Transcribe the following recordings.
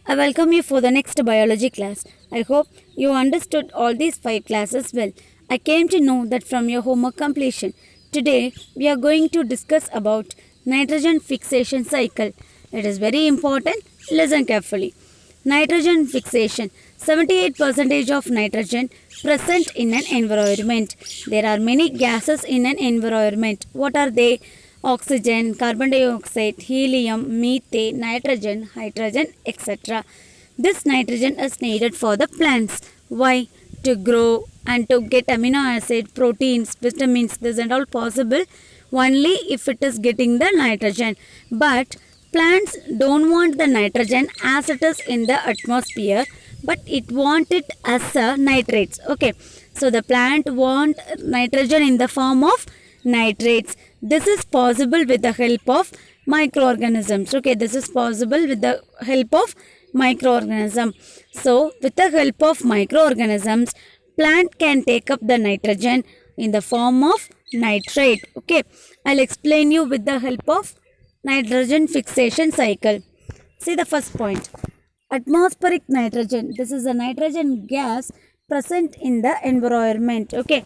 I welcome you for the next biology class. I hope you understood all these 5 classes well. I came to know that from your homework completion. Today we are going to discuss about nitrogen fixation cycle. It is very important. Listen carefully. Nitrogen fixation. 78% of nitrogen present in an environment. There are many gases in an environment. What are they? Oxygen, carbon dioxide, helium, methane, nitrogen, hydrogen, etc. This nitrogen is needed for the plants. Why? To grow and to get amino acid, proteins, vitamins. This is all possible only if it is getting the nitrogen. But plants don't want the nitrogen as it is in the atmosphere, but it want it as a nitrates. Okay, so the plant want nitrogen in the form of nitrates. This is possible with the help of microorganisms. Okay, this is possible with the help of microorganism. So with the help of microorganisms, plant can take up the nitrogen in the form of nitrate. Okay, I'll explain you with the help of nitrogen fixation cycle. See the first point. Atmospheric nitrogen. This is a nitrogen gas present in the environment. Okay,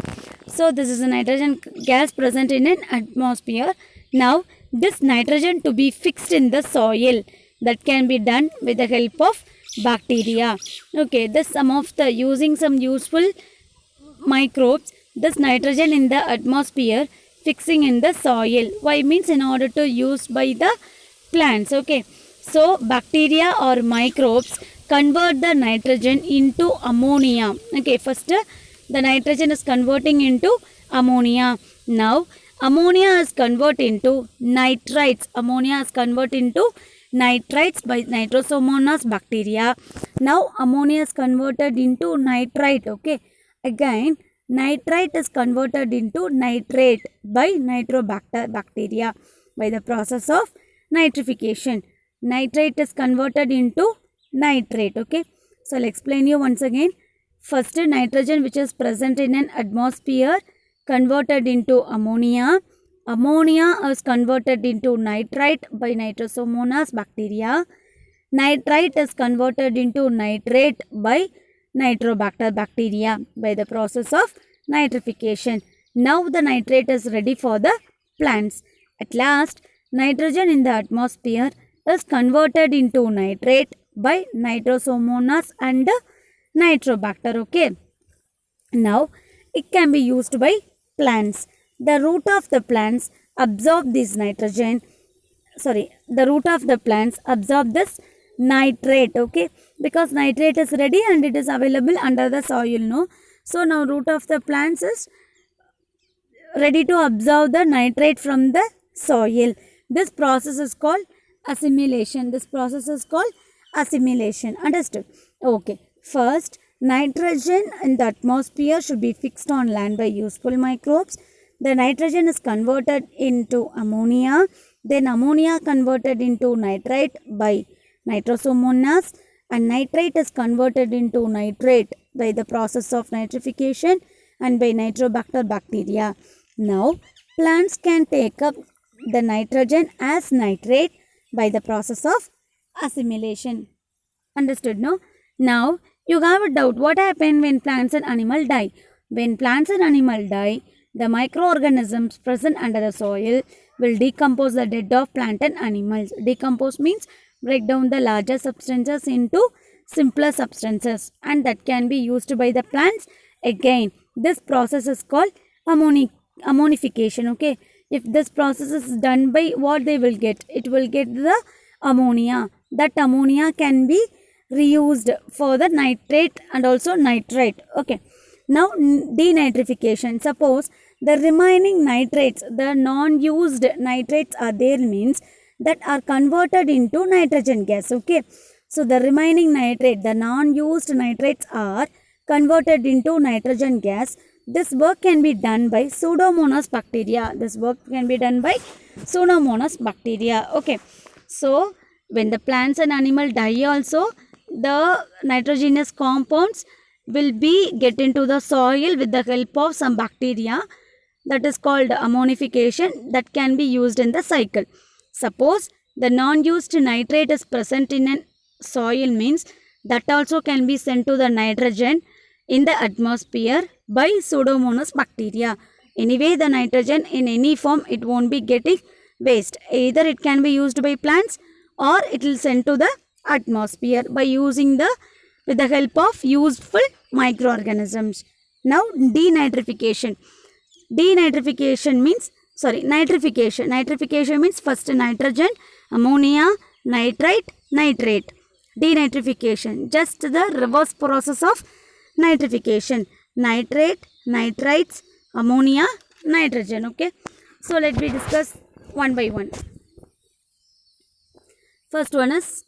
so this is a nitrogen gas present in an atmosphere. Now this nitrogen to be fixed in the soil, that can be done with the help of bacteria. Okay, this some of the using some useful microbes, this nitrogen in the atmosphere fixing in the soil. Why? Means in order to use by the plants. Okay, so bacteria or microbes convert the nitrogen into ammonia. Okay, first the nitrogen is converting into ammonia. Now ammonia is converted into nitrites. Ammonia is converted into nitrites by Nitrosomonas bacteria. Now ammonia is converted into nitrite. Okay, again nitrite is converted into nitrate by Nitrobacter bacteria by the process of nitrification. Nitrite is converted into nitrate. Okay, so I'll explain you once again. First, nitrogen which is present in an atmosphere converted into ammonia. Ammonia is converted into nitrite by Nitrosomonas bacteria. Nitrite is converted into nitrate by Nitrobacter bacteria by the process of nitrification. Now the nitrate is ready for the plants. At last, nitrogen in the atmosphere is converted into nitrate by Nitrosomonas and Nitrobacter. Okay, now it can be used by plants. The root of the plants absorb this nitrogen. The root of the plants absorb this nitrate. Okay, because nitrate is ready and it is available under the soil. No, so now root of the plants is ready to absorb the nitrate from the soil. This process is called assimilation. This process is called assimilation. Understood? Okay. First, nitrogen in the atmosphere should be fixed on land by useful microbes. The nitrogen is converted into ammonia. Then ammonia converted into nitrite by Nitrosomonas, and nitrate is converted into nitrate by the process of nitrification and by Nitrobacter bacteria. Now, plants can take up the nitrogen as nitrate by the process of assimilation. Understood? No? Now, you have a doubt. What happens when plants and animals die? When plants and animals die, the microorganisms present under the soil will decompose the dead of plant and animals. Decompose means break down the larger substances into simpler substances, and that can be used by the plants. Again, this process is called ammonification. Okay, if this process is done by, what they will get? It will get the ammonia. That ammonia can be reused for the nitrate and also nitrite. Okay, now denitrification. Suppose the remaining nitrates, the non-used nitrates are there, means that are converted into nitrogen gas. Okay, so the remaining nitrate, the non-used nitrates are converted into nitrogen gas. This work can be done by Pseudomonas bacteria. This work can be done by Pseudomonas bacteria. Okay, so when the plants and animals die also, the nitrogenous compounds will be get into the soil with the help of some bacteria. That is called ammonification. That can be used in the cycle. Suppose the non-used nitrate is present in an soil means that also can be sent to the nitrogen in the atmosphere by Pseudomonas bacteria. Anyway, the nitrogen in any form, it won't be getting waste. Either it can be used by plants or it will send to the atmosphere by using with the help of useful microorganisms. Now, denitrification. Denitrification means, nitrification. Nitrification means first nitrogen, ammonia, nitrite, nitrate. Denitrification, just the reverse process of nitrification. Nitrate, nitrites, ammonia, nitrogen. Okay. So, let me discuss one by one. First one is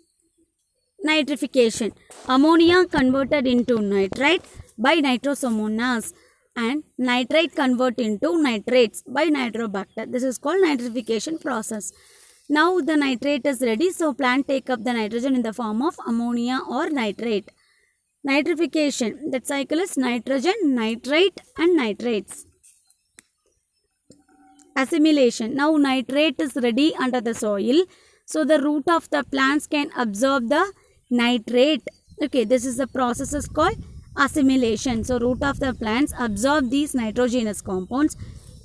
nitrification. Ammonia converted into nitrite by nitrosomonas and nitrite convert into nitrates by nitrobacter. This is called nitrification process. Now the nitrate is ready, so plant take up the nitrogen in the form of ammonia or nitrate. Nitrification, that cycle is nitrogen, nitrite and nitrates. Assimilation, now nitrate is ready under the soil, so the root of the plants can absorb the nitrate. Okay, this is the process is called assimilation. So root of the plants absorb these nitrogenous compounds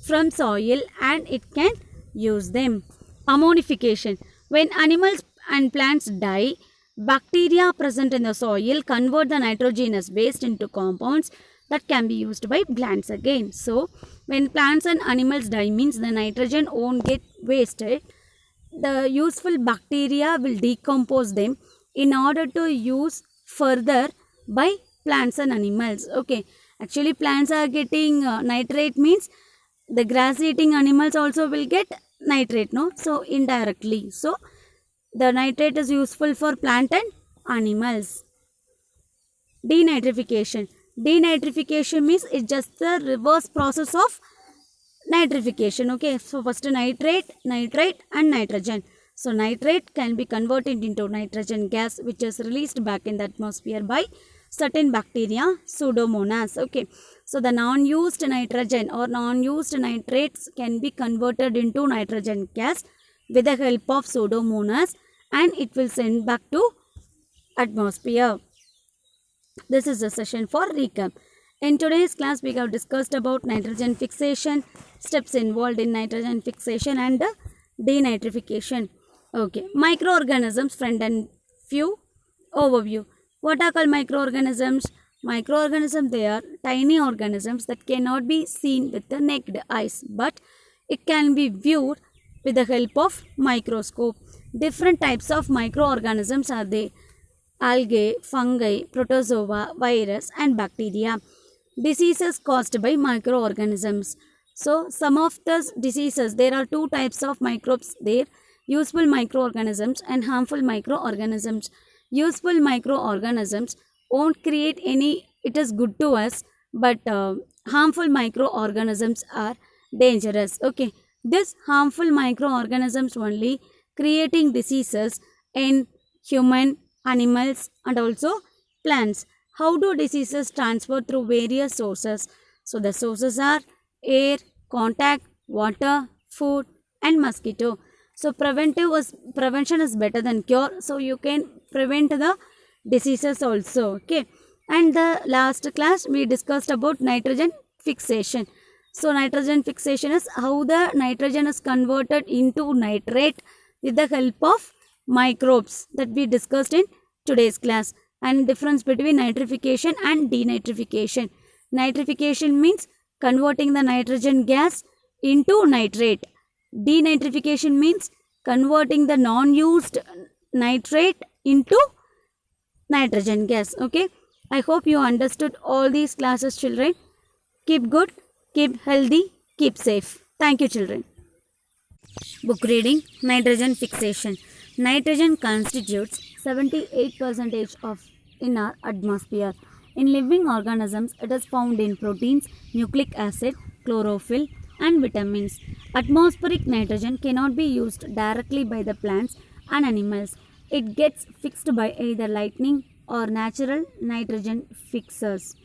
from soil and it can use them. Ammonification, when animals and plants die, bacteria present in the soil convert the nitrogenous waste into compounds that can be used by plants again. So when plants and animals die means the nitrogen won't get wasted. The useful bacteria will decompose them in order to use further by plants and animals. Okay, actually plants are getting nitrate means the grass eating animals also will get nitrate, no? So indirectly. So the nitrate is useful for plant and animals. Denitrification. Denitrification means it's just the reverse process of nitrification. Okay, so first nitrate, nitrite and nitrogen. So nitrate can be converted into nitrogen gas which is released back in the atmosphere by certain bacteria, Pseudomonas. Okay, so the non-used nitrogen or non-used nitrates can be converted into nitrogen gas with the help of Pseudomonas and it will send back to atmosphere. This is the session for recap. In today's class, we have discussed about nitrogen fixation, steps involved in nitrogen fixation and denitrification. Okay, microorganisms, friend and few overview. What are called microorganisms? Microorganisms, they are tiny organisms that cannot be seen with the naked eyes, but it can be viewed with the help of microscope. Different types of microorganisms are there: algae, fungi, protozoa, virus and bacteria. Diseases caused by microorganisms. So some of the diseases, there are two types of microbes there: useful microorganisms and harmful microorganisms. Useful microorganisms won't create any, it is good to us, but harmful microorganisms are dangerous. Okay, this harmful microorganisms only creating diseases in human, animals and also plants. How do diseases transfer? Through various sources. So the sources are air, contact, water, food and mosquito. So prevention is better than cure. So you can prevent the diseases also. Okay. And the last class we discussed about nitrogen fixation. So nitrogen fixation is how the nitrogen is converted into nitrate with the help of microbes that we discussed in today's class, and difference between nitrification and denitrification. Nitrification means converting the nitrogen gas into nitrate. Denitrification means converting the non-used nitrate into nitrogen gas. Okay, I hope you understood all these classes, children. Keep good, keep healthy, keep safe. Thank you, children. Book reading: Nitrogen fixation. Nitrogen constitutes 78% of in our atmosphere. In living organisms, it is found in proteins, nucleic acid, chlorophyll and vitamins. Atmospheric nitrogen cannot be used directly by the plants and animals. It gets fixed by either lightning or natural nitrogen fixers.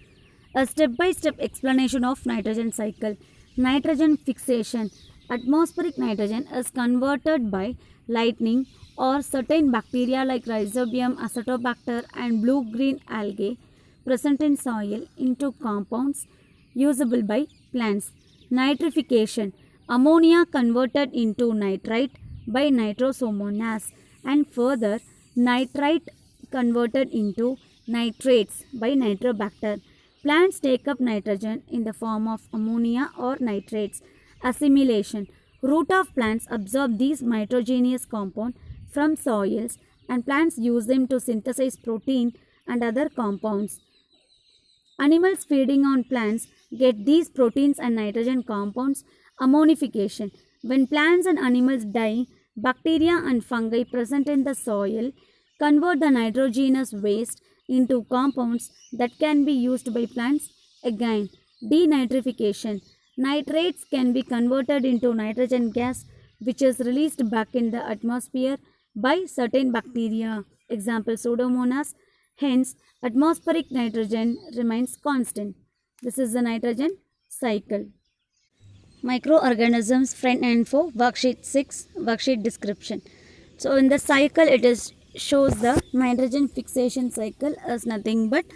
A step-by-step explanation of nitrogen cycle. Nitrogen fixation. Atmospheric nitrogen is converted by lightning or certain bacteria like Rhizobium, Acetobacter, and blue-green algae present in soil into compounds usable by plants. Nitrification: ammonia converted into nitrite by Nitrosomonas, and further nitrite converted into nitrates by Nitrobacter. Plants take up nitrogen in the form of ammonia or nitrates. Assimilation: root of plants absorb these nitrogenous compounds from soils, and plants use them to synthesize protein and other compounds. Animals feeding on plants get these proteins and nitrogen compounds. Ammonification: when plants and animals die, bacteria and fungi present in the soil convert the nitrogenous waste into compounds that can be used by plants again. Denitrification: nitrates can be converted into nitrogen gas, which is released back in the atmosphere by certain bacteria, example Pseudomonas. Hence, atmospheric nitrogen remains constant. This is the nitrogen cycle. Microorganisms front end for worksheet 6, worksheet description. So in the cycle it is shows the nitrogen fixation cycle as nothing but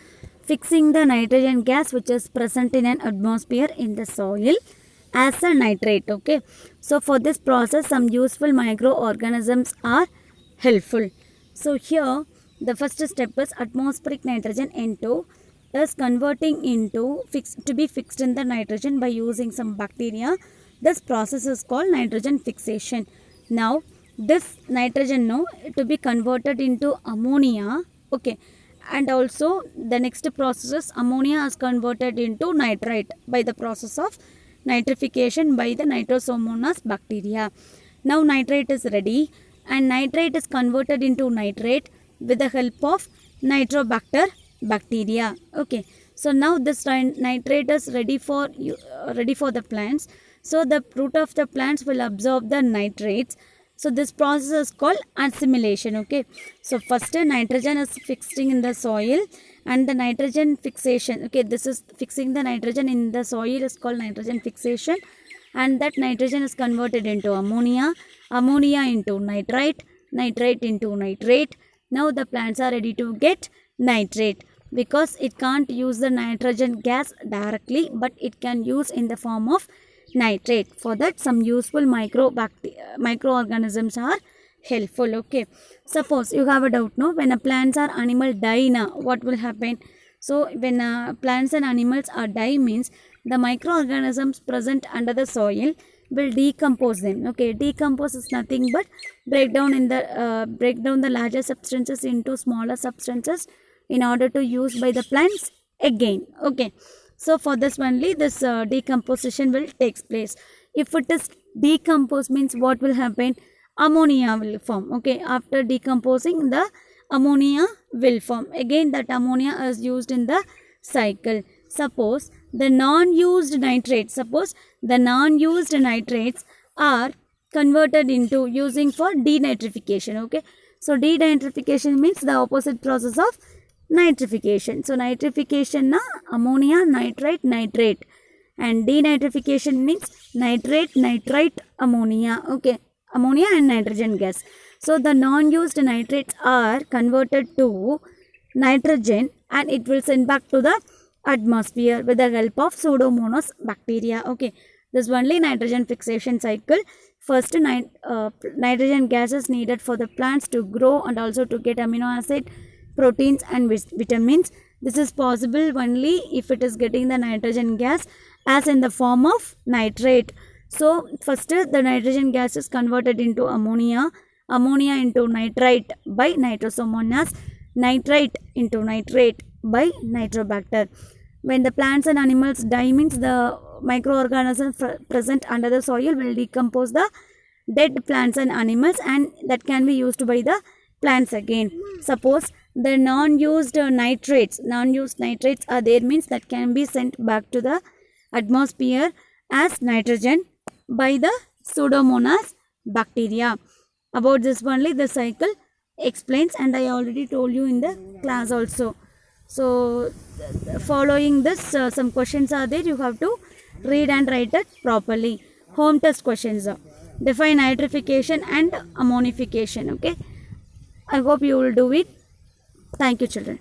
fixing the nitrogen gas which is present in an atmosphere in the soil as a nitrate. Okay, so for this process some useful microorganisms are helpful. So here the first step is atmospheric nitrogen N2 is converting into to be fixed in the nitrogen by using some bacteria. This process is called nitrogen fixation. Now this nitrogen now to be converted into ammonia. Okay, and also the next process is ammonia is converted into nitrite by the process of nitrification by the Nitrosomonas bacteria. Now nitrate is ready, and nitrate is converted into nitrate with the help of Nitrobacter bacteria. Okay, so now this nitrate is ready for the plants. So the root of the plants will absorb the nitrates. So this process is called assimilation. Okay, so first nitrogen is fixing in the soil, and the nitrogen fixation. Okay, this is fixing the nitrogen in the soil is called nitrogen fixation, and that nitrogen is converted into ammonia, ammonia into nitrite, nitrite into nitrate. Now the plants are ready to get nitrate because it can't use the nitrogen gas directly, but it can use in the form of nitrate. For that some useful microorganisms are helpful. Okay, suppose you have a doubt, no, when a plants or animal die, now what will happen? So when plants and animals are die means the microorganisms present under the soil will decompose them. Okay, decompose is nothing but break down the larger substances into smaller substances in order to use by the plants again. Okay, so for this only this decomposition will takes place. If it is decomposed means what will happen? Ammonia will form. Okay, after decomposing the ammonia will form. Again that ammonia is used in the cycle. Suppose the non-used nitrates are converted into using for denitrification. Okay, so denitrification means the opposite process of nitrification. So nitrification na ammonia, nitrite, nitrate, and denitrification means nitrate, nitrite, ammonia. Okay, ammonia and nitrogen gas. So the non-used nitrates are converted to nitrogen, and it will send back to the atmosphere with the help of Pseudomonas bacteria. Okay, this only nitrogen fixation cycle. First nitrogen gas is needed for the plants to grow and also to get amino acid, proteins and vitamins. This is possible only if it is getting the nitrogen gas as in the form of nitrate. So first the nitrogen gas is converted into ammonia, ammonia into nitrite by Nitrosomonas, nitrite into nitrate by Nitrobacter. When the plants and animals die means the microorganisms present under the soil will decompose the dead plants and animals, and that can be used by the plants again. Suppose the non-used nitrates are there means that can be sent back to the atmosphere as nitrogen by the Pseudomonas bacteria. About this only the cycle explains, and I already told you in the class also. So following this some questions are there, you have to read and write it properly. home test questions. Define nitrification and ammonification. Okay, I hope you will do it. Thank you, children.